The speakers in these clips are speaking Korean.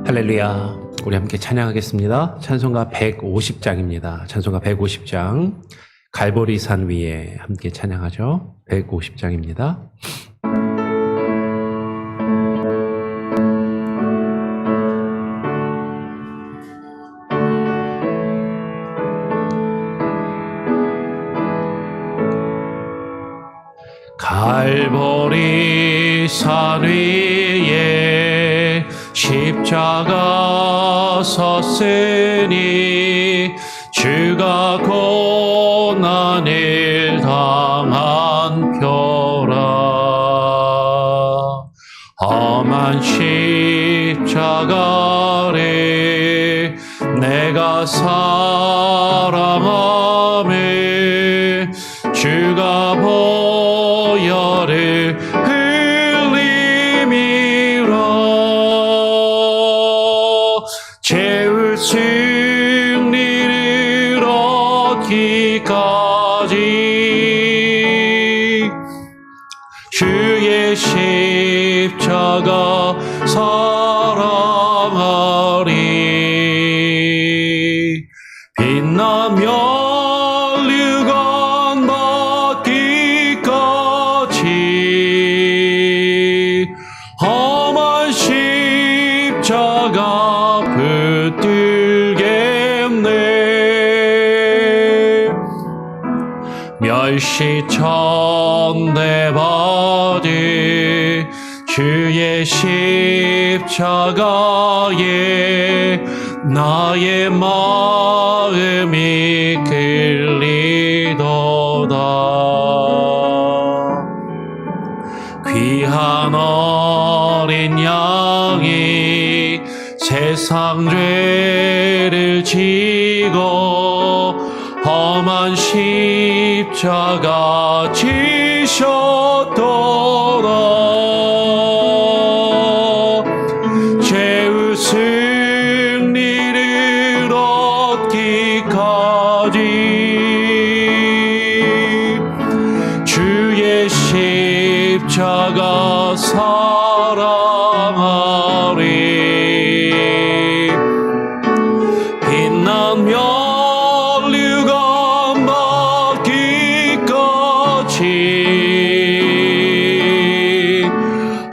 할렐루야. 우리 함께 찬양하겠습니다. 찬송가 150장입니다. 찬송가 150장. 갈보리산 위에 함께 찬양하죠. 150장입니다. 갈보리산 위에 십자가 섰으니 주가 고난을 당한 표라. 험한 십자가를 내가 사랑하며 주가 보혈을 흘림이라. 죄의 승리를 얻기까지 주의 십자가 사랑하리. 빛나며 유관 받기까지 험한 십자가 붙들겠네. 멸시천대 받을 주의 십자가에 나의 마음이 끌리도다. 귀한 어린 양이 세상 죄를 지고 험한 십자가 지셨도다. 죄의 승리를 얻기까지 주의 십자가 사랑하리. 빛나며 유관 받기까지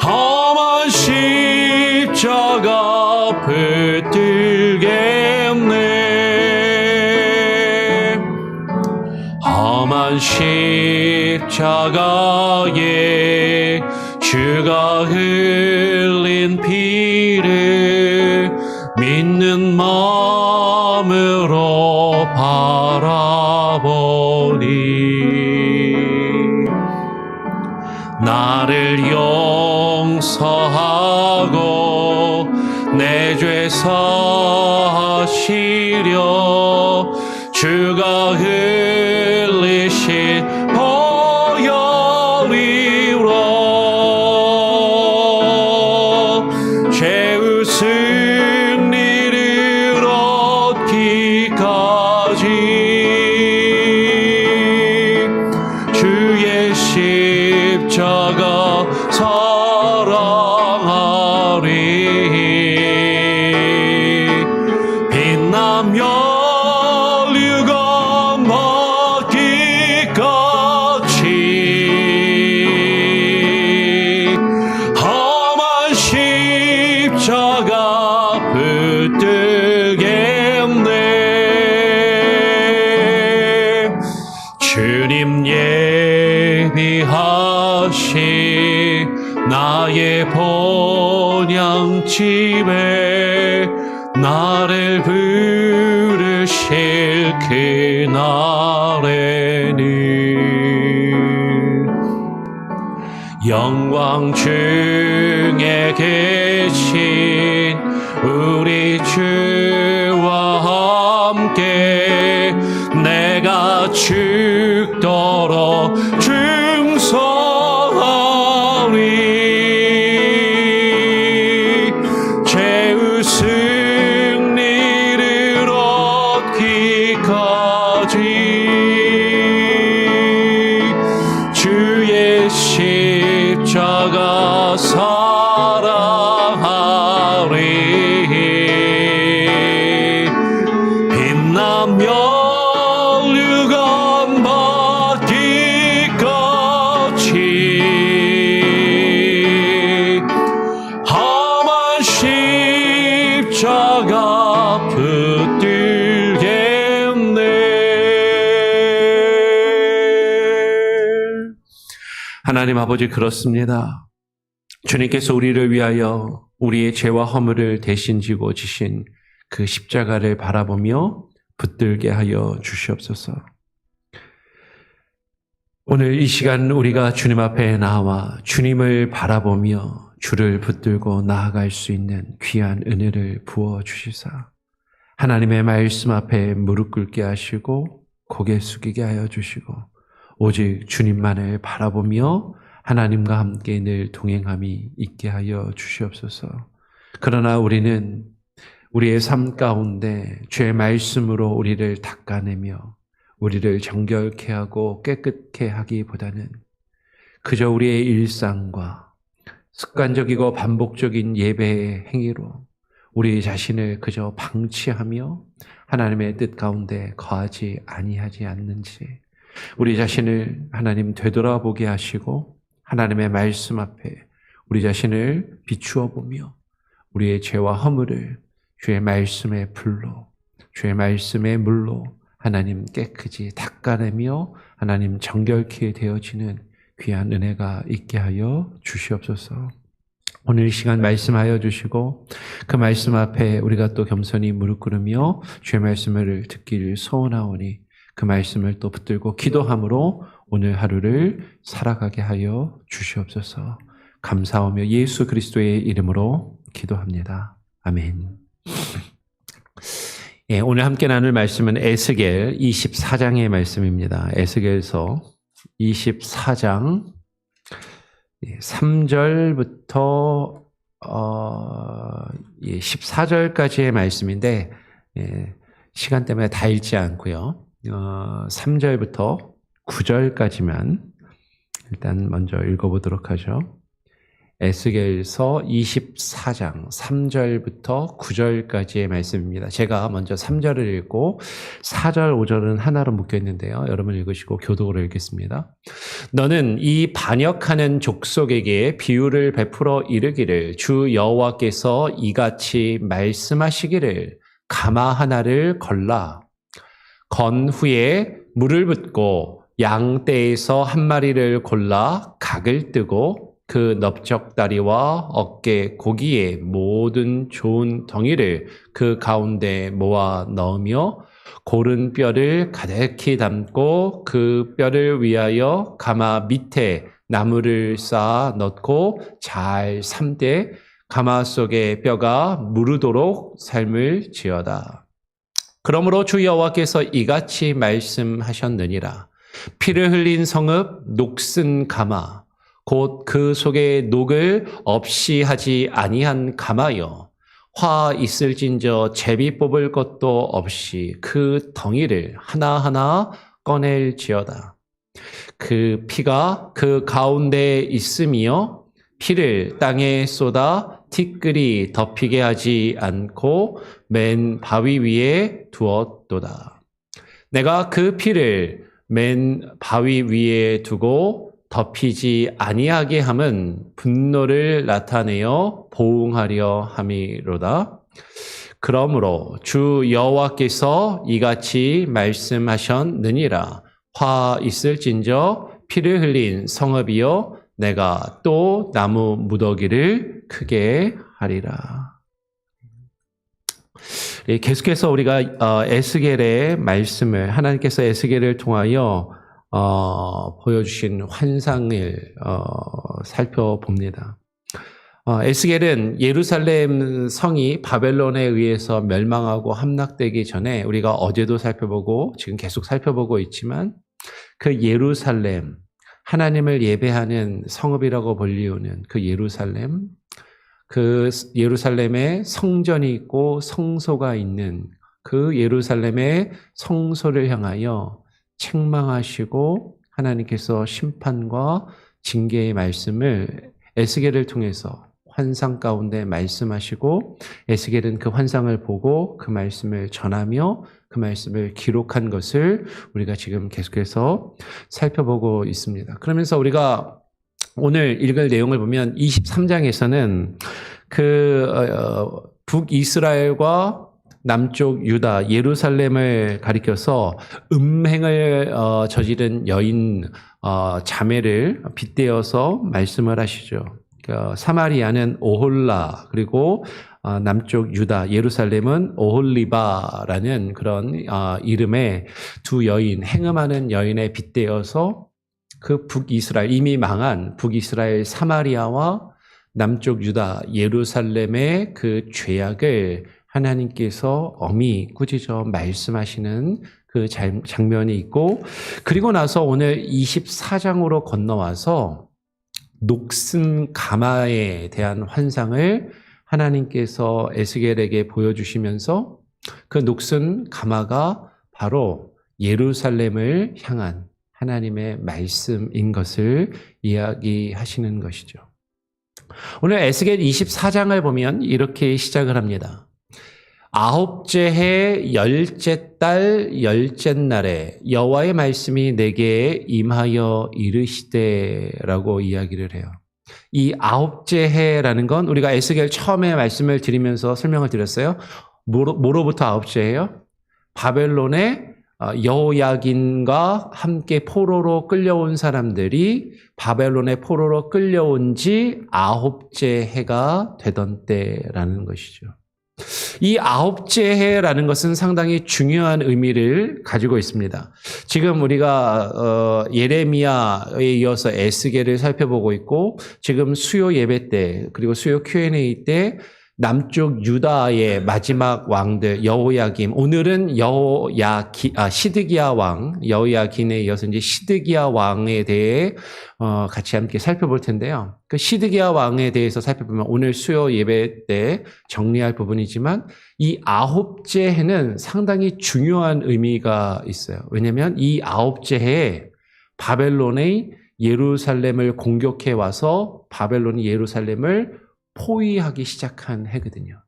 험한 십자가 붙들겠네. 험한 십자가에 주가 흘린 피를 믿는 마음으로 바라보니 나를 용서하고 내 죄 사하시려 주가 흘리신 보혈이라. 죄의 승리를 얻기까지 주의 십자가 사랑하리. 빛나며 유관 받기까지 험한 십자가 붙들겠네. 주님 예비하신 나의 본향집에 나를 부르실 그날에는 영광 중에 계신 우리 주와 함께 내가 죽도록 충성하리. 죄의 승리를 얻기까지 주의 십자가 사랑하리. 아버지 그렇습니다. 주님께서 우리를 위하여 우리의 죄와 허물을 대신 지고 지신 그 십자가를 바라보며 붙들게 하여 주시옵소서. 오늘 이 시간 우리가 주님 앞에 나와 주님을 바라보며 주를 붙들고 나아갈 수 있는 귀한 은혜를 부어주시사 하나님의 말씀 앞에 무릎 꿇게 하시고 고개 숙이게 하여 주시고 오직 주님만을 바라보며 하나님과 함께 늘 동행함이 있게 하여 주시옵소서. 그러나 우리는 우리의 삶 가운데 주의 말씀으로 우리를 닦아내며 우리를 정결케 하고 깨끗게 하기보다는 그저 우리의 일상과 습관적이고 반복적인 예배의 행위로 우리 자신을 그저 방치하며 하나님의 뜻 가운데 거하지 아니하지 않는지 우리 자신을 하나님 되돌아보게 하시고 하나님의 말씀 앞에 우리 자신을 비추어 보며 우리의 죄와 허물을 주의 말씀의 불로 주의 말씀의 물로 하나님 깨끗이 닦아내며 하나님 정결케 되어지는 귀한 은혜가 있게 하여 주시옵소서. 오늘 이 시간 말씀하여 주시고 그 말씀 앞에 우리가 또 겸손히 무릎 꿇으며 주의 말씀을 듣기를 소원하오니 그 말씀을 또 붙들고 기도함으로 오늘 하루를 살아가게 하여 주시옵소서. 감사하며 예수 그리스도의 이름으로 기도합니다. 아멘. 예, 오늘 함께 나눌 말씀은 에스겔 24장의 말씀입니다. 에스겔서 24장 3절부터 14절까지의 말씀인데 시간 때문에 다 읽지 않고요. 3절부터 9절까지만 일단 먼저 읽어보도록 하죠. 에스겔서 24장 3절부터 9절까지의 말씀입니다. 제가 먼저 3절을 읽고 4절, 5절은 하나로 묶여 있는데요. 여러분 읽으시고 교독으로 읽겠습니다. 너는 이 반역하는 족속에게 비유를 베풀어 이르기를 주 여호와께서 이같이 말씀하시기를 가마 하나를 걸라. 건 후에 물을 붓고 양떼에서 한 마리를 골라 각을 뜨고 그 넓적다리와 어깨 고기의 모든 좋은 덩이를 그 가운데 모아 넣으며 고른 뼈를 가득히 담고 그 뼈를 위하여 가마 밑에 나무를 쌓아 넣고 잘 삶되 가마 속에 뼈가 무르도록 삶을 지어다. 그러므로 주 여호와께서 이같이 말씀하셨느니라. 피를 흘린 성읍 녹슨 가마 곧 그 속에 녹을 없이 하지 아니한 가마여 화 있을진저 제비 뽑을 것도 없이 그 덩이를 하나하나 꺼낼지어다. 그 피가 그 가운데에 있으며 피를 땅에 쏟아 티끌이 덮이게 하지 않고 맨 바위 위에 두었도다. 내가 그 피를 맨 바위 위에 두고 덮이지 아니하게 함은 분노를 나타내어 보응하려 함이로다. 그러므로 주 여호와께서 이같이 말씀하셨느니라. 화 있을진저 피를 흘린 성읍이여 내가 또 나무 무더기를 크게 하리라. 계속해서 우리가 에스겔의 말씀을 하나님께서 에스겔을 통하여 보여주신 환상을 살펴봅니다. 에스겔은 예루살렘 성이 바벨론에 의해서 멸망하고 함락되기 전에 우리가 어제도 살펴보고 지금 계속 살펴보고 있지만 그 예루살렘, 하나님을 예배하는 성읍이라고 불리우는 그 예루살렘에 성전이 있고 성소가 있는 그 예루살렘의 성소를 향하여 책망하시고 하나님께서 심판과 징계의 말씀을 에스겔을 통해서 환상 가운데 말씀하시고 에스겔은 그 환상을 보고 그 말씀을 전하며 그 말씀을 기록한 것을 우리가 지금 계속해서 살펴보고 있습니다. 그러면서 우리가 오늘 읽을 내용을 보면 23장에서는 그 북이스라엘과 남쪽 유다 예루살렘을 가리켜서 음행을 저지른 여인 자매를 빗대어서 말씀을 하시죠. 사마리아는 오홀라, 그리고 남쪽 유다 예루살렘은 오홀리바라는 그런 이름의 두 여인, 행음하는 여인에 빗대어서 그 북이스라엘, 이미 망한 북이스라엘 사마리아와 남쪽 유다 예루살렘의 그 죄악을 하나님께서 엄히 꾸짖어 말씀하시는 그 장면이 있고, 그리고 나서 오늘 24장으로 건너와서 녹슨 가마에 대한 환상을 하나님께서 에스겔에게 보여주시면서 그 녹슨 가마가 바로 예루살렘을 향한 하나님의 말씀인 것을 이야기하시는 것이죠. 오늘 에스겔 24장을 보면 이렇게 시작을 합니다. 아홉째 해 열째 달 열째 날에 여호와의 말씀이 내게 임하여 이르시되라고 이야기를 해요. 이 아홉째 해라는 건 우리가 에스겔 처음에 말씀을 드리면서 설명을 드렸어요. 뭐로부터 아홉째 해요? 바벨론의 여호야긴과 함께 포로로 끌려온 사람들이 바벨론의 포로로 끌려온 지 아홉째 해가 되던 때라는 것이죠. 이 아홉째 해라는 것은 상당히 중요한 의미를 가지고 있습니다. 지금 우리가 예레미야에 이어서 에스겔을 살펴보고 있고, 지금 수요 예배 때 그리고 수요 Q&A 때 남쪽 유다의 마지막 왕들 여호야김, 오늘은 시드기야 왕, 여호야긴에 이어서 이제 시드기야 왕에 대해 같이 함께 살펴볼 텐데요. 그 시드기야 왕에 대해서 살펴보면 오늘 수요 예배 때 정리할 부분이지만 이 아홉째 해는 상당히 중요한 의미가 있어요. 왜냐하면 이 아홉째 해에 바벨론의 예루살렘을 공격해 와서 바벨론이 예루살렘을 포위하기 시작한 해거든요.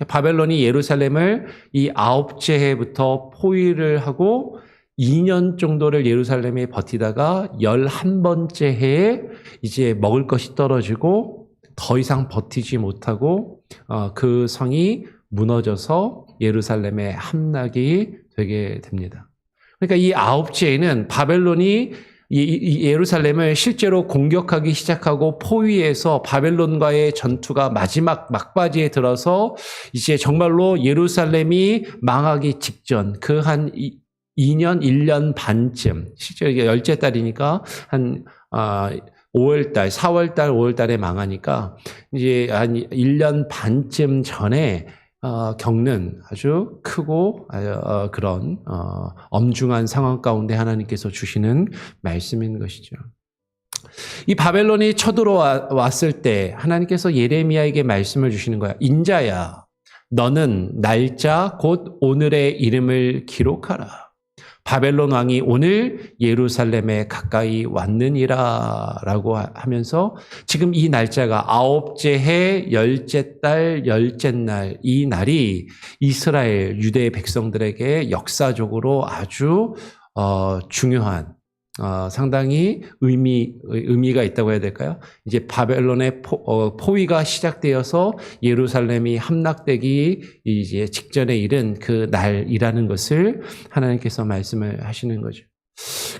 바벨론이 예루살렘을 이 아홉째 해부터 포위를 하고 2년 정도를 예루살렘에 버티다가 11번째 해에 이제 먹을 것이 떨어지고 더 이상 버티지 못하고 그 성이 무너져서 예루살렘의 함락이 되게 됩니다. 그러니까 이 아홉째 해는 바벨론이 이 예루살렘을 실제로 공격하기 시작하고 포위해서 바벨론과의 전투가 마지막 막바지에 들어서 이제 정말로 예루살렘이 망하기 직전 그 한 2년, 1년 반쯤, 실제로 이게 열째 달이니까 한 5월달, 4월달, 5월달에 망하니까 이제 한 1년 반쯤 전에 겪는 아주 크고 그런 엄중한 상황 가운데 하나님께서 주시는 말씀인 것이죠. 이 바벨론이 쳐들어왔을 때 하나님께서 예레미야에게 말씀을 주시는 거야. 인자야, 너는 날짜 곧 오늘의 이름을 기록하라. 바벨론 왕이 오늘 예루살렘에 가까이 왔느니라 라고 하면서 지금 이 날짜가 아홉째 해 열째 달 열째 날, 이 날이 이스라엘 유대 백성들에게 역사적으로 아주 중요한 상당히 의미가 있다고 해야 될까요? 이제 바벨론의 포위가 시작되어서 예루살렘이 함락되기 이제 직전에 이른 그 날이라는 것을 하나님께서 말씀을 하시는 거죠.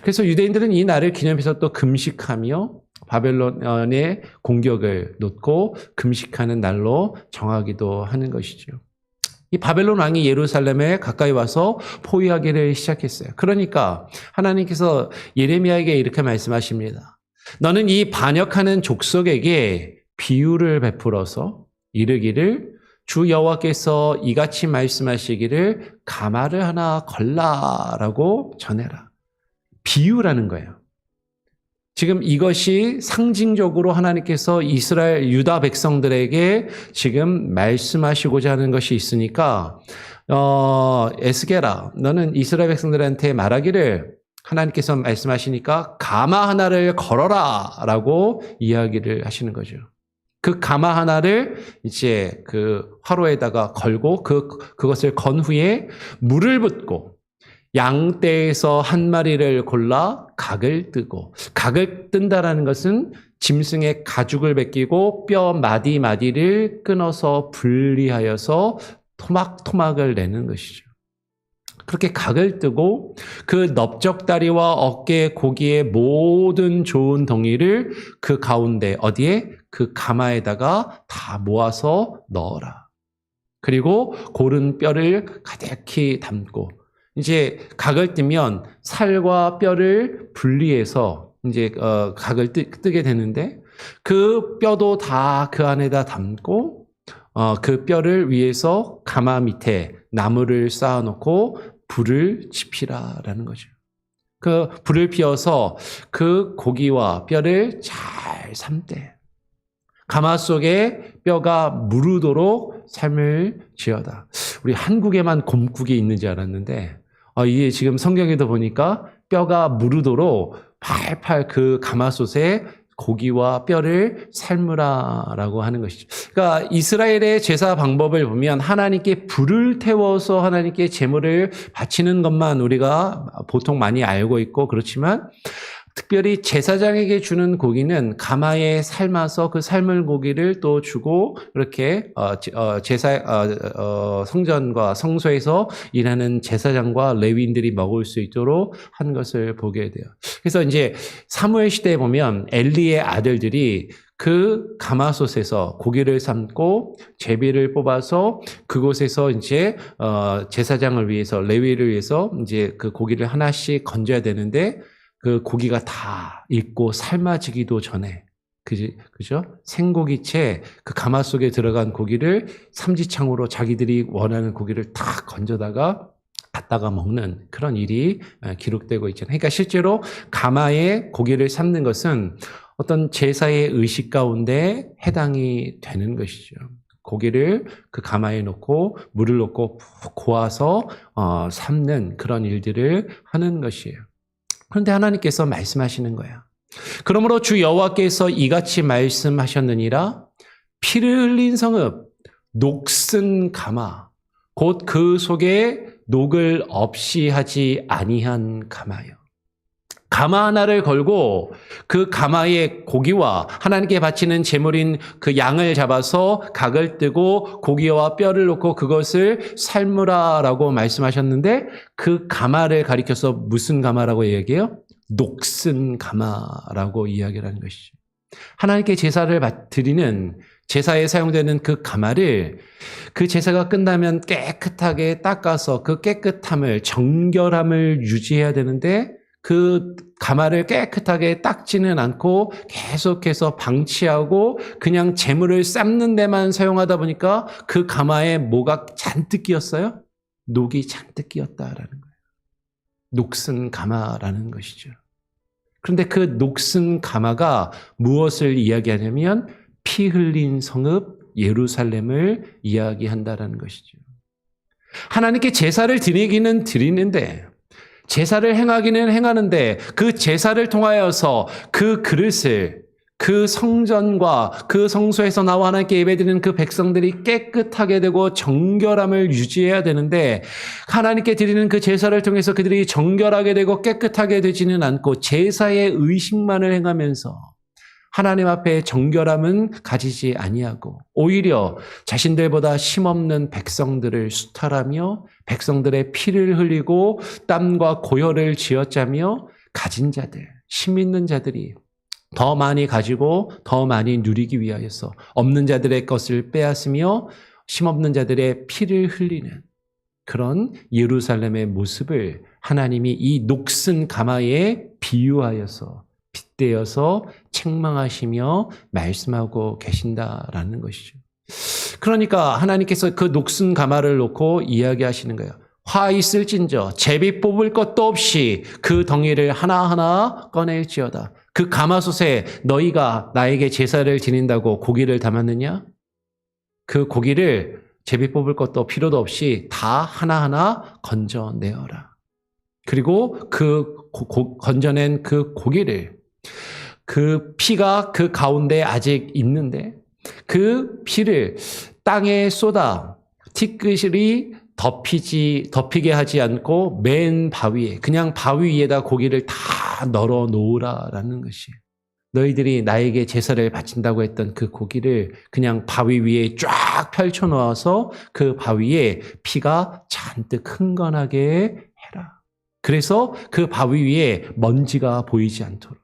그래서 유대인들은 이 날을 기념해서 또 금식하며 바벨론의 공격을 놓고 금식하는 날로 정하기도 하는 것이죠. 이 바벨론 왕이 예루살렘에 가까이 와서 포위하기를 시작했어요. 그러니까 하나님께서 예레미야에게 이렇게 말씀하십니다. 너는 이 반역하는 족속에게 비유를 베풀어서 이르기를 주 여호와께서 이같이 말씀하시기를 가마를 하나 걸라라고 전해라. 비유라는 거예요. 지금 이것이 상징적으로 하나님께서 이스라엘 유다 백성들에게 지금 말씀하시고자 하는 것이 있으니까 에스겔아, 너는 이스라엘 백성들한테 말하기를 하나님께서 말씀하시니까 가마 하나를 걸어라 라고 이야기를 하시는 거죠. 그 가마 하나를 이제 그 화로에다가 걸고 그것을 건 후에 물을 붓고 양떼에서 한 마리를 골라 각을 뜨고, 각을 뜬다라는 것은 짐승의 가죽을 벗기고 뼈 마디마디를 끊어서 분리하여서 토막토막을 내는 것이죠. 그렇게 각을 뜨고 그 넓적다리와 어깨 고기의 모든 좋은 덩이를 그 가운데 어디에? 그 가마에다가 다 모아서 넣어라. 그리고 고른 뼈를 가득히 담고 이제 각을 뜨면 살과 뼈를 분리해서 이제 각을 뜨게 되는데 그 뼈도 다 그 안에다 담고 그 뼈를 위해서 가마 밑에 나무를 쌓아놓고 불을 지피라라는 거죠. 그 불을 피워서 그 고기와 뼈를 잘 삶되 가마 속에 뼈가 무르도록 삶을 지어다. 우리 한국에만 곰국이 있는지 알았는데 이게 지금 성경에도 보니까 뼈가 무르도록 팔팔 그 가마솥에 고기와 뼈를 삶으라라고 하는 것이죠. 그러니까 이스라엘의 제사 방법을 보면 하나님께 불을 태워서 하나님께 제물을 바치는 것만 우리가 보통 많이 알고 있고 그렇지만 특별히 제사장에게 주는 고기는 가마에 삶아서 그 삶은 고기를 또 주고 이렇게 성전과 성소에서 일하는 제사장과 레위인들이 먹을 수 있도록 한 것을 보게 돼요. 그래서 이제 사무엘 시대에 보면 엘리의 아들들이 그 가마솥에서 고기를 삶고 제비를 뽑아서 그곳에서 이제 제사장을 위해서 레위를 위해서 이제 그 고기를 하나씩 건져야 되는데 그 고기가 다 익고 삶아지기도 전에 그죠? 생고기채 그 가마 속에 들어간 고기를 삼지창으로 자기들이 원하는 고기를 다 건져다가 갖다가 먹는 그런 일이 기록되고 있잖아요. 그러니까 실제로 가마에 고기를 삶는 것은 어떤 제사의 의식 가운데 해당이 되는 것이죠. 고기를 그 가마에 놓고 물을 넣고 푹 고아서 삶는 그런 일들을 하는 것이에요. 그런데 하나님께서 말씀하시는 거예요. 그러므로 주 여호와께서 이같이 말씀하셨느니라 피를 흘린 성읍 녹슨 가마 곧 그 속에 녹을 없이 하지 아니한 가마요. 가마 하나를 걸고 그 가마의 고기와 하나님께 바치는 제물인 그 양을 잡아서 각을 뜨고 고기와 뼈를 놓고 그것을 삶으라라고 말씀하셨는데 그 가마를 가리켜서 무슨 가마라고 얘기해요? 녹슨 가마라고 이야기를 하는 것이죠. 하나님께 제사를 드리는 제사에 사용되는 그 가마를 그 제사가 끝나면 깨끗하게 닦아서 그 깨끗함을 정결함을 유지해야 되는데 그 가마를 깨끗하게 닦지는 않고 계속해서 방치하고 그냥 재물을 삶는 데만 사용하다 보니까 그 가마에 뭐가 잔뜩 끼었어요? 녹이 잔뜩 끼었다라는 거예요. 녹슨 가마라는 것이죠. 그런데 그 녹슨 가마가 무엇을 이야기하냐면 피 흘린 성읍 예루살렘을 이야기한다라는 것이죠. 하나님께 제사를 드리기는 드리는데 제사를 행하기는 행하는데 그 제사를 통하여서 그 그릇을 그 성전과 그 성소에서 나와 하나님께 예배드리는 그 백성들이 깨끗하게 되고 정결함을 유지해야 되는데 하나님께 드리는 그 제사를 통해서 그들이 정결하게 되고 깨끗하게 되지는 않고 제사의 의식만을 행하면서 하나님 앞에 정결함은 가지지 아니하고 오히려 자신들보다 힘없는 백성들을 수탈하며 백성들의 피를 흘리고 땀과 고열을 쥐어짜며 가진 자들, 힘 있는 자들이 더 많이 가지고 더 많이 누리기 위하여서 없는 자들의 것을 빼앗으며 힘없는 자들의 피를 흘리는 그런 예루살렘의 모습을 하나님이 이 녹슨 가마에 비유하여서 빗대어서 책망하시며 말씀하고 계신다라는 것이죠. 그러니까 하나님께서 그 녹슨 가마를 놓고 이야기하시는 거예요. 화 있을진저 제비 뽑을 것도 없이 그 덩이를 하나하나 꺼낼지어다. 그 가마솥에 너희가 나에게 제사를 지닌다고 고기를 담았느냐? 그 고기를 제비 뽑을 것도 필요도 없이 다 하나하나 건져내어라. 그리고 그 건져낸 그 고기를 그 피가 그 가운데 아직 있는데 그 피를 땅에 쏟아 티끌이 덮이게 하지 않고 맨 바위에 그냥 바위 위에다 고기를 다 널어 놓으라라는 것이 너희들이 나에게 제사를 바친다고 했던 그 고기를 그냥 바위 위에 쫙 펼쳐 놓아서 그 바위에 피가 잔뜩 흥건하게 해라. 그래서 그 바위 위에 먼지가 보이지 않도록,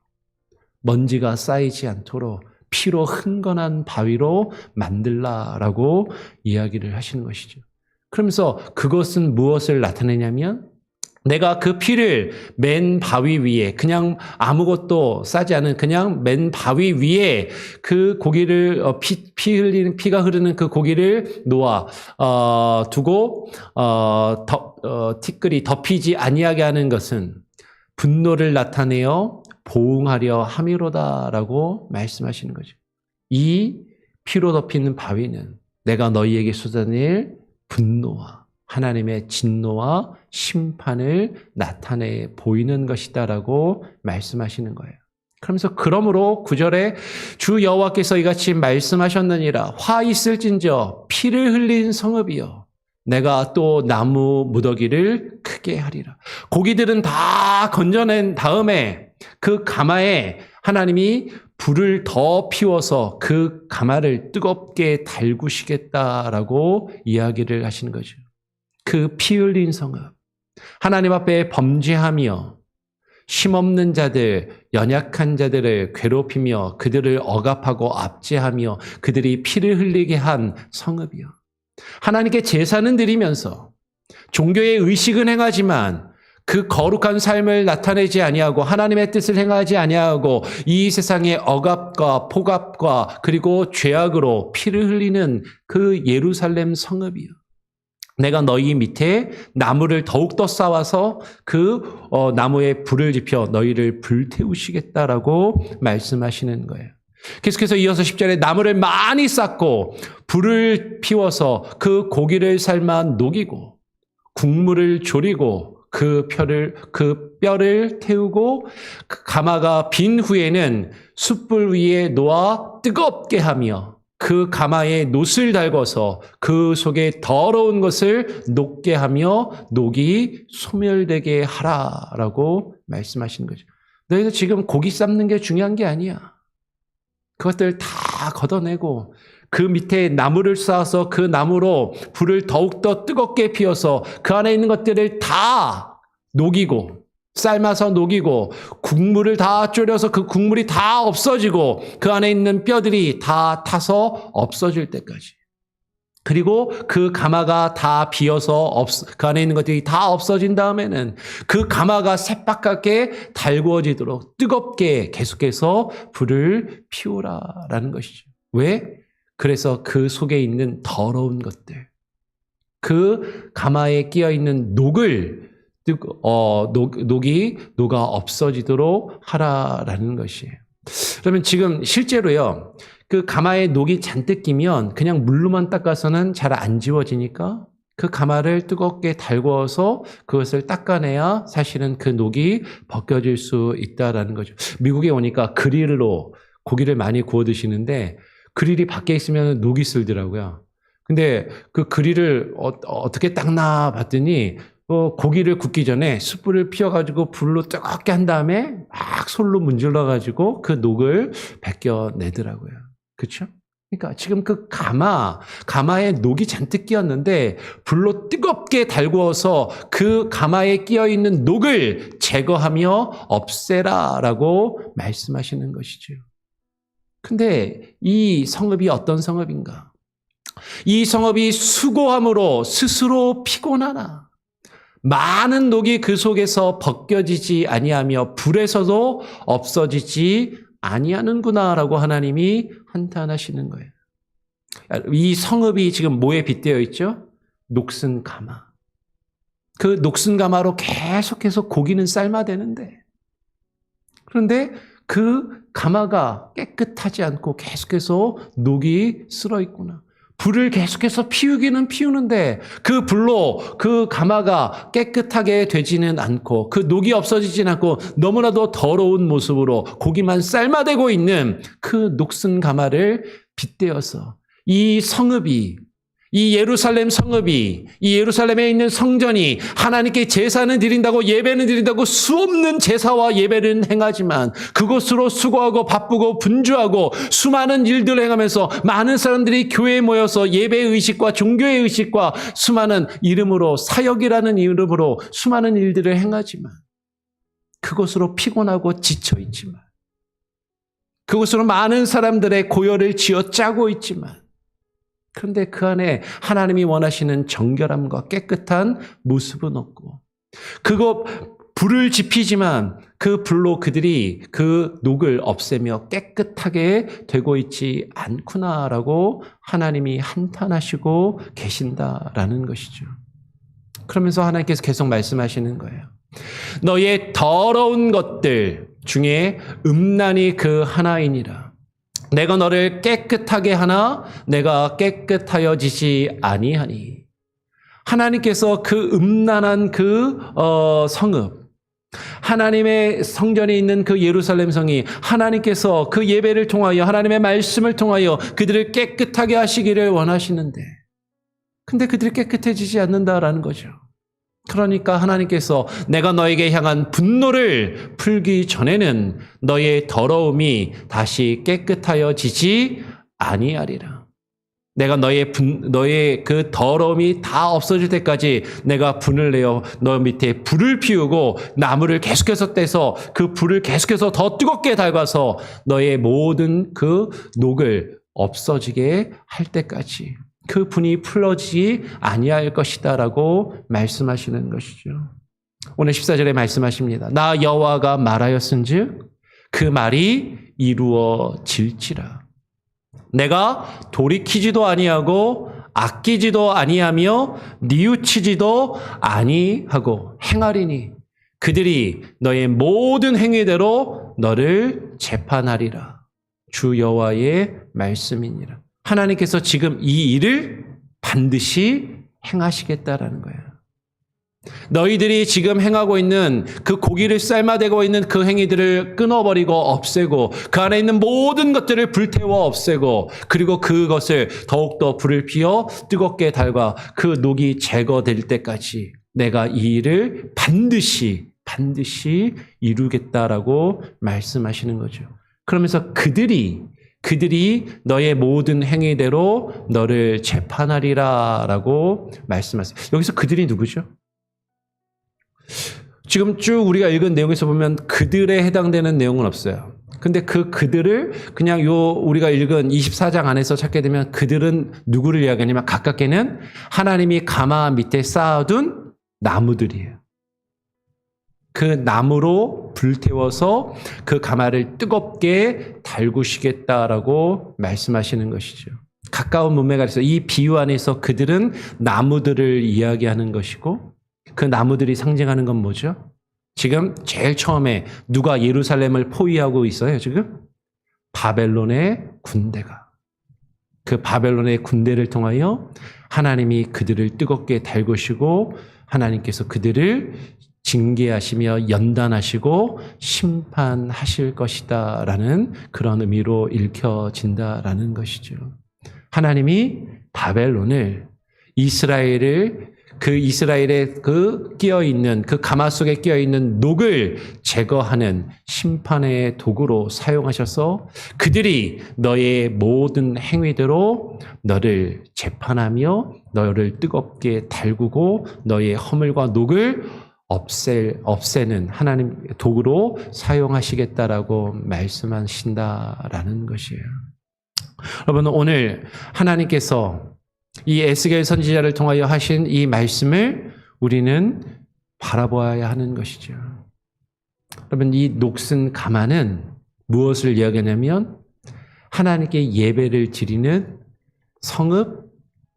먼지가 쌓이지 않도록 피로 흥건한 바위로 만들라라고 이야기를 하시는 것이죠. 그러면서 그것은 무엇을 나타내냐면 내가 그 피를 맨 바위 위에 그냥 아무것도 싸지 않은 그냥 맨 바위 위에 그 고기를 피가 흐르는 그 고기를 놓아 두고 티끌이 덮이지 아니하게 하는 것은 분노를 나타내어 보응하려 함이로다라고 말씀하시는 거죠. 이 피로 덮이는 바위는 내가 너희에게 쏟아낼 분노와 하나님의 진노와 심판을 나타내 보이는 것이다라고 말씀하시는 거예요. 그러면서 그러므로 9절에 주 여호와께서 이같이 말씀하셨느니라. 화 있을진저 피를 흘린 성읍이여 내가 또 나무 무더기를 크게 하리라. 고기들은 다 건져낸 다음에 그 가마에 하나님이 불을 더 피워서 그 가마를 뜨겁게 달구시겠다라고 이야기를 하시는 거죠. 그 피 흘린 성읍, 하나님 앞에 범죄하며 힘없는 자들, 연약한 자들을 괴롭히며 그들을 억압하고 압제하며 그들이 피를 흘리게 한 성읍이요. 하나님께 제사는 드리면서 종교의 의식은 행하지만 그 거룩한 삶을 나타내지 아니하고 하나님의 뜻을 행하지 아니하고 이 세상의 억압과 폭압과 그리고 죄악으로 피를 흘리는 그 예루살렘 성읍이요. 내가 너희 밑에 나무를 더욱더 쌓아서 그 나무에 불을 지펴 너희를 불태우시겠다라고 말씀하시는 거예요. 계속해서 이어서 10절에 나무를 많이 쌓고 불을 피워서 그 고기를 삶아 녹이고 국물을 졸이고 그 뼈를 태우고 그 가마가 빈 후에는 숯불 위에 놓아 뜨겁게 하며 그 가마에 놋을 달궈서 그 속에 더러운 것을 녹게 하며 녹이 소멸되게 하라라고 말씀하시는 거죠. 너희들 지금 고기 삶는 게 중요한 게 아니야. 그것들 다 걷어내고 그 밑에 나무를 쌓아서 그 나무로 불을 더욱더 뜨겁게 피워서 그 안에 있는 것들을 다 녹이고 삶아서 녹이고 국물을 다 졸여서 그 국물이 다 없어지고 그 안에 있는 뼈들이 다 타서 없어질 때까지. 그리고 그 가마가 다 비어서 그 안에 있는 것들이 다 없어진 다음에는 그 가마가 새빨갛게 달구어지도록 뜨겁게 계속해서 불을 피우라라는 것이죠. 왜? 그래서 그 속에 있는 더러운 것들, 그 가마에 끼어 있는 녹을 녹이 녹아 없어지도록 하라라는 것이에요. 그러면 지금 실제로요, 그 가마에 녹이 잔뜩 끼면 그냥 물로만 닦아서는 잘 안 지워지니까 그 가마를 뜨겁게 달궈서 그것을 닦아내야 사실은 그 녹이 벗겨질 수 있다라는 거죠. 미국에 오니까 그릴로 고기를 많이 구워 드시는데 그릴이 밖에 있으면 녹이 슬더라고요. 근데 그 그릴을 어떻게 닦나 봤더니 고기를 굽기 전에 숯불을 피워가지고 불로 뜨겁게 한 다음에 막 솔로 문질러가지고 그 녹을 벗겨내더라고요. 그렇죠? 그러니까 지금 그 가마에 녹이 잔뜩 끼었는데 불로 뜨겁게 달구어서 그 가마에 끼어 있는 녹을 제거하며 없애라라고 말씀하시는 것이죠. 근데 이 성읍이 어떤 성읍인가? 이 성읍이 수고함으로 스스로 피곤하나 많은 녹이 그 속에서 벗겨지지 아니하며 불에서도 없어지지 아니하는구나라고 하나님이 한탄하시는 거예요. 이 성읍이 지금 뭐에 빗대어 있죠? 녹슨 가마. 그 녹슨 가마로 계속해서 고기는 삶아대는데 그런데 그 가마가 깨끗하지 않고 계속해서 녹이 쓸어 있구나. 불을 계속해서 피우기는 피우는데 그 불로 그 가마가 깨끗하게 되지는 않고 그 녹이 없어지진 않고 너무나도 더러운 모습으로 고기만 삶아대고 있는 그 녹슨 가마를 빗대어서 이 성읍이 이 예루살렘 성읍이, 이 예루살렘에 있는 성전이 하나님께 제사는 드린다고, 예배는 드린다고 수없는 제사와 예배는 행하지만 그곳으로 수고하고 바쁘고 분주하고 수많은 일들을 행하면서 많은 사람들이 교회에 모여서 예배의 의식과 종교의 의식과 수많은 이름으로, 사역이라는 이름으로 수많은 일들을 행하지만 그곳으로 피곤하고 지쳐있지만, 그곳으로 많은 사람들의 고열을 쥐어짜고 있지만, 그런데 그 안에 하나님이 원하시는 정결함과 깨끗한 모습은 없고, 그거 불을 지피지만 그 불로 그들이 그 녹을 없애며 깨끗하게 되고 있지 않구나라고 하나님이 한탄하시고 계신다라는 것이죠. 그러면서 하나님께서 계속 말씀하시는 거예요. 너의 더러운 것들 중에 음란이 그 하나이니라. 내가 너를 깨끗하게 하나 내가 깨끗하여지지 아니하니. 하나님께서 그 음란한 그 성읍, 하나님의 성전에 있는 그 예루살렘 성이 하나님께서 그 예배를 통하여, 하나님의 말씀을 통하여 그들을 깨끗하게 하시기를 원하시는데, 근데 그들이 깨끗해지지 않는다라는 거죠. 그러니까 하나님께서 내가 너에게 향한 분노를 풀기 전에는 너의 더러움이 다시 깨끗하여지지 아니하리라. 내가 너의 그 더러움이 다 없어질 때까지 내가 분을 내어 너 밑에 불을 피우고 나무를 계속해서 떼서 그 불을 계속해서 더 뜨겁게 달궈서 너의 모든 그 녹을 없어지게 할 때까지 그 분이 풀어지지 아니할 것이다라고 말씀하시는 것이죠. 오늘 14절에 말씀하십니다. 나 여호와가 말하였은즉 그 말이 이루어질지라. 내가 돌이키지도 아니하고 아끼지도 아니하며 뉘우치지도 아니하고 행하리니 그들이 너의 모든 행위대로 너를 재판하리라. 주 여호와의 말씀이니라. 하나님께서 지금 이 일을 반드시 행하시겠다라는 거예요. 너희들이 지금 행하고 있는 그 고기를 삶아대고 있는 그 행위들을 끊어버리고 없애고 그 안에 있는 모든 것들을 불태워 없애고 그리고 그것을 더욱더 불을 피워 뜨겁게 달궈 그 녹이 제거될 때까지 내가 이 일을 반드시 이루겠다라고 말씀하시는 거죠. 그러면서 그들이 너의 모든 행위대로 너를 재판하리라라고 말씀하세요. 여기서 그들이 누구죠? 지금 쭉 우리가 읽은 내용에서 보면 그들에 해당되는 내용은 없어요. 근데 그들을 그냥 우리가 읽은 24장 안에서 찾게 되면 그들은 누구를 이야기하냐면 가깝게는 하나님이 가마 밑에 쌓아둔 나무들이에요. 그 나무로 불태워서 그 가마를 뜨겁게 달구시겠다라고 말씀하시는 것이죠. 가까운 문맥가 있어서 이 비유 안에서 그들은 나무들을 이야기하는 것이고 그 나무들이 상징하는 건 뭐죠? 지금 제일 처음에 누가 예루살렘을 포위하고 있어요, 지금? 바벨론의 군대가. 그 바벨론의 군대를 통하여 하나님이 그들을 뜨겁게 달구시고 하나님께서 그들을 징계하시며 연단하시고 심판하실 것이다라는 그런 의미로 읽혀진다라는 것이죠. 하나님이 바벨론을 이스라엘에 끼어있는 그 가마 속에 끼어있는 녹을 제거하는 심판의 도구로 사용하셔서 그들이 너의 모든 행위대로 너를 재판하며 너를 뜨겁게 달구고 너의 허물과 녹을 없애는 하나님 도구로 사용하시겠다라고 말씀하신다라는 것이에요. 여러분, 오늘 하나님께서 이 에스겔 선지자를 통하여 하신 이 말씀을 우리는 바라보아야 하는 것이죠. 여러분, 이 녹슨 가마는 무엇을 이야기하냐면 하나님께 예배를 드리는 성읍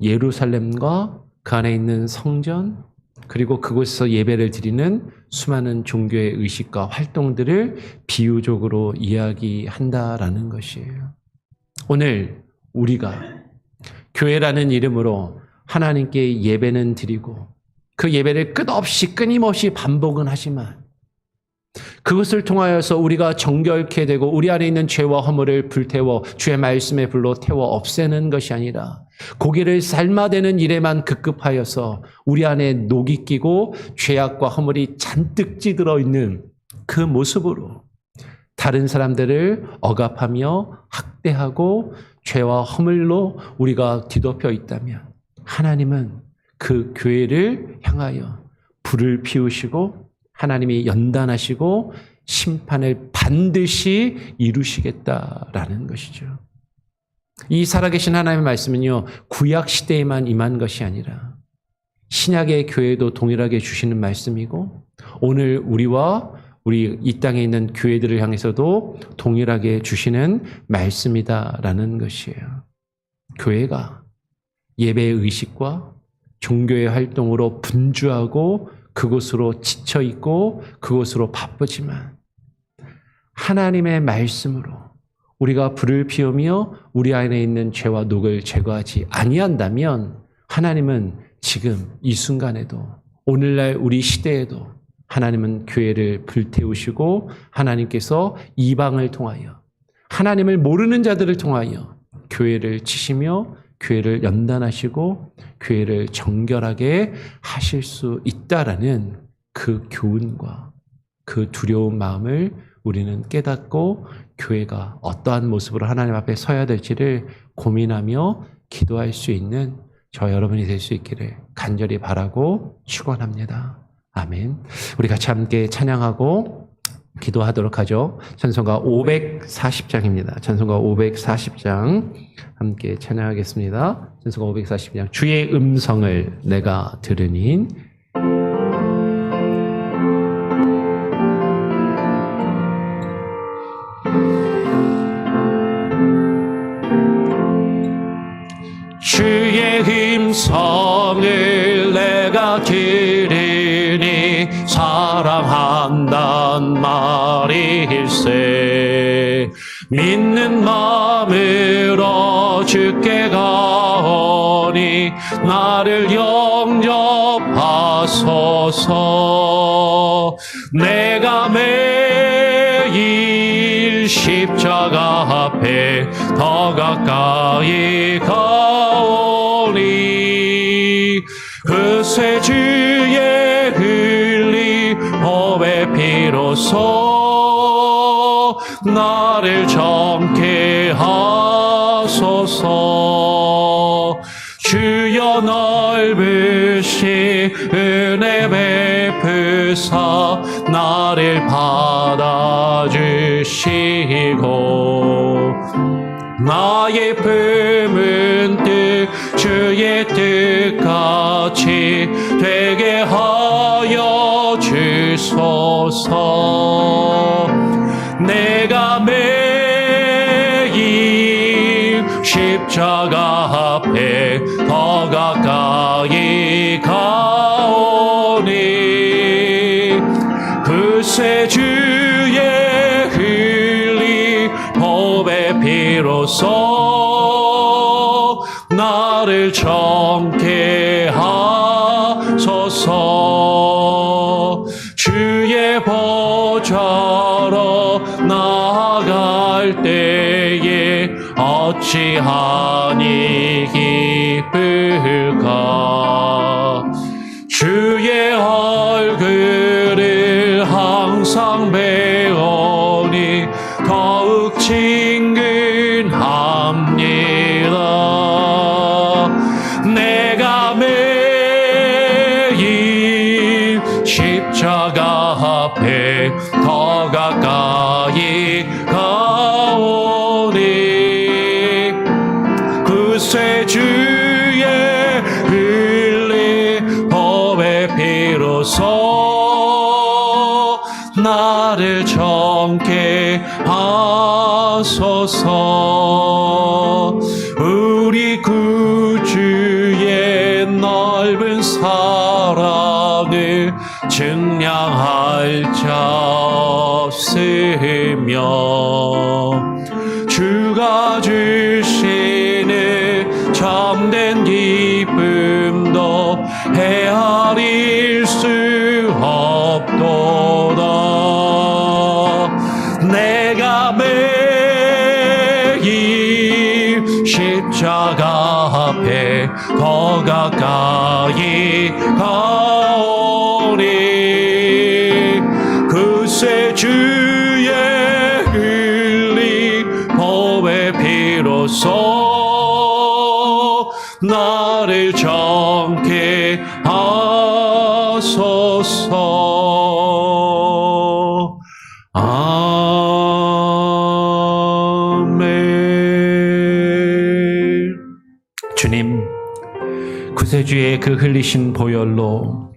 예루살렘과 그 안에 있는 성전 그리고 그곳에서 예배를 드리는 수많은 종교의 의식과 활동들을 비유적으로 이야기한다라는 것이에요. 오늘 우리가 교회라는 이름으로 하나님께 예배는 드리고 그 예배를 끊임없이 반복은 하지만 그것을 통하여서 우리가 정결케 되고 우리 안에 있는 죄와 허물을 불태워 주의 말씀의 불로 태워 없애는 것이 아니라 고기를 삶아대는 일에만 급급하여서 우리 안에 녹이 끼고 죄악과 허물이 잔뜩 찌들어 있는 그 모습으로 다른 사람들을 억압하며 학대하고 죄와 허물로 우리가 뒤덮여 있다면 하나님은 그 교회를 향하여 불을 피우시고 하나님이 연단하시고 심판을 반드시 이루시겠다라는 것이죠. 이 살아계신 하나님의 말씀은요, 구약 시대에만 임한 것이 아니라 신약의 교회도 동일하게 주시는 말씀이고 오늘 우리와 우리 이 땅에 있는 교회들을 향해서도 동일하게 주시는 말씀이다라는 것이에요. 교회가 예배의 의식과 종교의 활동으로 분주하고 그곳으로 지쳐있고 그곳으로 바쁘지만 하나님의 말씀으로 우리가 불을 피우며 우리 안에 있는 죄와 녹을 제거하지 아니한다면 하나님은 지금 이 순간에도 오늘날 우리 시대에도 하나님은 교회를 불태우시고 하나님께서 이방을 통하여 하나님을 모르는 자들을 통하여 교회를 치시며 교회를 연단하시고 교회를 정결하게 하실 수 있다라는 그 교훈과 그 두려운 마음을 우리는 깨닫고 교회가 어떠한 모습으로 하나님 앞에 서야 될지를 고민하며 기도할 수 있는 저 여러분이 될 수 있기를 간절히 바라고 축원합니다. 아멘. 우리 같이 함께 찬양하고 기도하도록 하죠. 찬송가 540장입니다. 찬송가 540장 함께 찬양하겠습니다. 찬송가 540장 주의 음성을 내가 들으니 주의 음성을 내가 들으니 사랑한단 말일세 믿는 마음으로 주께 가오니 나를 영접하소서 내가 매일 십자가 앞에 더 가까이 가오니 그새 주의 흘린 보배 피로써 나를 정케 하소서 주여 넓으신 은혜 베푸사 나를 받아주시고 나의 품은 뜻 주의 뜻같이 되게 하여 주소서 내가 매일 십자가 앞에 더 가까이 가오니 그새 주의 흘린 보배 피로써 나를 정케 하소서 주의 보좌로 나아갈 때에 어찌하니 기쁠까 주의 얼굴을 항상 배우니 더욱 친근합니다 내가 매일 십자가 앞에 더 가까이 가오니 그새 주의 흘린 보배 피로써 나를 정케 하소서 우리 구주의 넓은 사랑을 증량할 자 없으며 주가 주시는 참된 기쁨도 헤아릴 수 없도다 십자가 앞에 더 가까이 가오니 그새 주의 흘린 법의 피로써 나를 정케 하소서. 아멘. 주님, 구세주의 그 흘리신 보혈로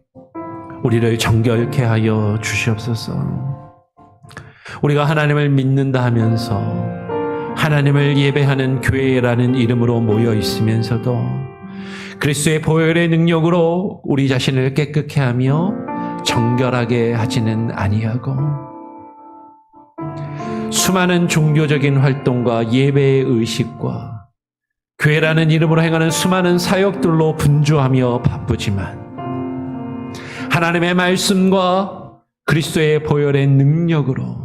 우리를 정결케 하여 주시옵소서. 우리가 하나님을 믿는다 하면서 하나님을 예배하는 교회라는 이름으로 모여 있으면서도 그리스도의 보혈의 능력으로 우리 자신을 깨끗게 하며 정결하게 하지는 아니하고 수많은 종교적인 활동과 예배의 의식과 교회라는 이름으로 행하는 수많은 사역들로 분주하며 바쁘지만 하나님의 말씀과 그리스도의 보혈의 능력으로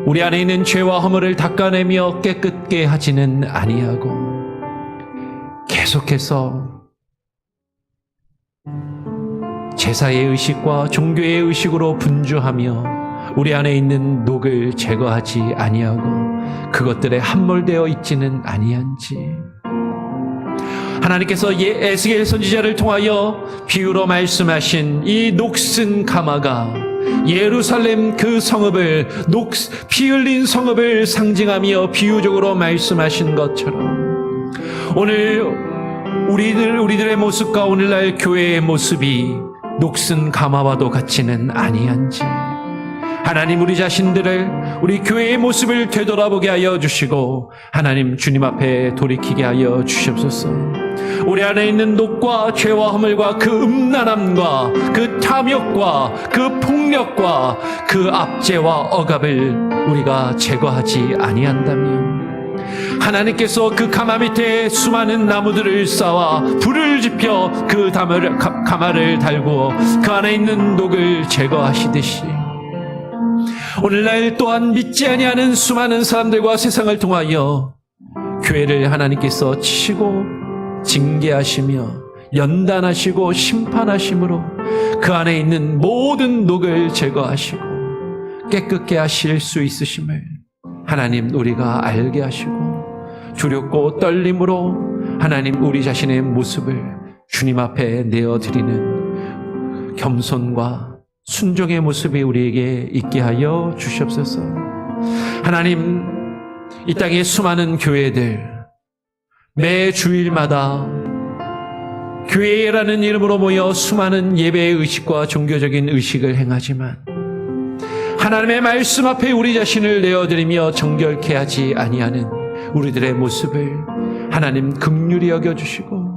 우리 안에 있는 죄와 허물을 닦아내며 깨끗게 하지는 아니하고 계속해서 제사의 의식과 종교의 의식으로 분주하며 우리 안에 있는 녹을 제거하지 아니하고 그것들에 함몰되어 있지는 아니한지 하나님께서 에스겔 선지자를 통하여 비유로 말씀하신 이 녹슨 가마가 예루살렘 그 성읍을 피 흘린 성읍을 상징하며 비유적으로 말씀하신 것처럼 오늘 우리들의 모습과 오늘날 교회의 모습이 녹슨 가마와도 같지는 아니한지 하나님 우리 자신들을 우리 교회의 모습을 되돌아보게 하여 주시고 하나님 주님 앞에 돌이키게 하여 주시옵소서. 우리 안에 있는 녹과 죄와 허물과 그 음란함과 그 탐욕과 그 폭력과 그 압제와 억압을 우리가 제거하지 아니한다면 하나님께서 그 가마 밑에 수많은 나무들을 쌓아 불을 지펴 그 가마를 달고 그 안에 있는 녹을 제거하시듯이 오늘날 또한 믿지 아니하는 수많은 사람들과 세상을 통하여 교회를 하나님께서 치고 징계하시며 연단하시고 심판하심으로 그 안에 있는 모든 녹을 제거하시고 깨끗게 하실 수 있으심을 하나님 우리가 알게 하시고 두렵고 떨림으로 하나님 우리 자신의 모습을 주님 앞에 내어드리는 겸손과 순종의 모습이 우리에게 있게 하여 주시옵소서. 하나님 이 땅의 수많은 교회들 매 주일마다 교회라는 이름으로 모여 수많은 예배의 의식과 종교적인 의식을 행하지만 하나님의 말씀 앞에 우리 자신을 내어드리며 정결케 하지 아니하는 우리들의 모습을 하나님 긍휼히 여겨주시고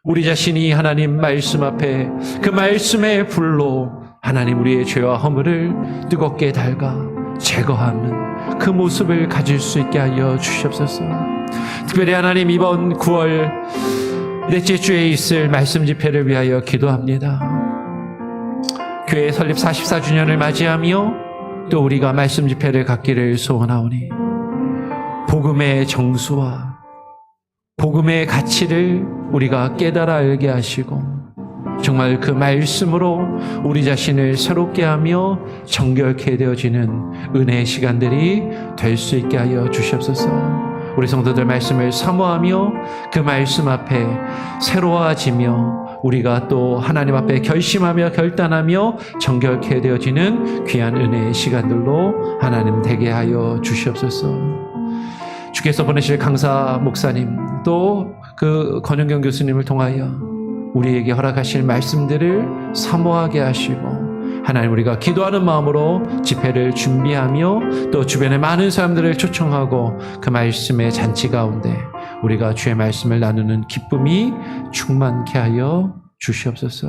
우리 자신이 하나님 말씀 앞에 그 말씀의 불로 하나님 우리의 죄와 허물을 뜨겁게 달가 제거하는 그 모습을 가질 수 있게 하여 주시옵소서. 특별히 하나님 이번 9월 넷째 주에 있을 말씀 집회를 위하여 기도합니다. 교회 설립 44주년을 맞이하며 또 우리가 말씀 집회를 갖기를 소원하오니 복음의 정수와 복음의 가치를 우리가 깨달아 알게 하시고 정말 그 말씀으로 우리 자신을 새롭게 하며 정결케 되어지는 은혜의 시간들이 될 수 있게 하여 주시옵소서. 우리 성도들 말씀을 사모하며 그 말씀 앞에 새로워지며 우리가 또 하나님 앞에 결심하며 결단하며 정결케 되어지는 귀한 은혜의 시간들로 하나님 되게 하여 주시옵소서. 주께서 보내실 강사 목사님 또 그 권영경 교수님을 통하여 우리에게 허락하실 말씀들을 사모하게 하시고 하나님 우리가 기도하는 마음으로 집회를 준비하며 또 주변의 많은 사람들을 초청하고 그 말씀의 잔치 가운데 우리가 주의 말씀을 나누는 기쁨이 충만케 하여 주시옵소서.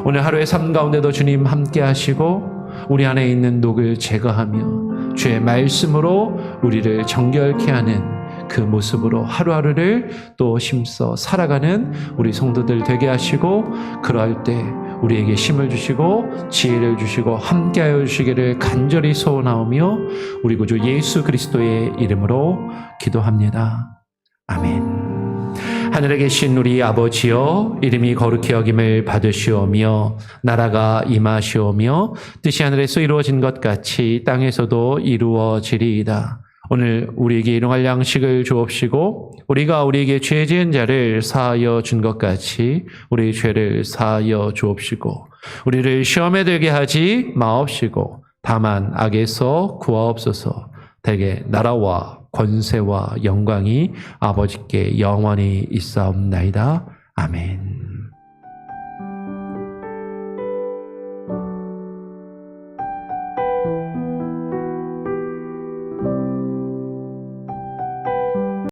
오늘 하루의 삶 가운데도 주님 함께 하시고 우리 안에 있는 녹을 제거하며 주의 말씀으로 우리를 정결케 하는 그 모습으로 하루하루를 또 힘써 살아가는 우리 성도들 되게 하시고 그러할 때 우리에게 힘을 주시고 지혜를 주시고 함께하여 주시기를 간절히 소원하오며 우리 구주 예수 그리스도의 이름으로 기도합니다. 아멘. 하늘에 계신 우리 아버지여, 이름이 거룩히 여김을 받으시오며 나라가 임하시오며 뜻이 하늘에서 이루어진 것 같이 땅에서도 이루어지리이다. 오늘 우리에게 일용할 양식을 주옵시고 우리가 우리에게 죄 지은 자를 사하여 준 것 같이 우리 죄를 사하여 주옵시고 우리를 시험에 들게 하지 마옵시고 다만 악에서 구하옵소서. 대개 나라와 권세와 영광이 아버지께 영원히 있사옵나이다. 아멘.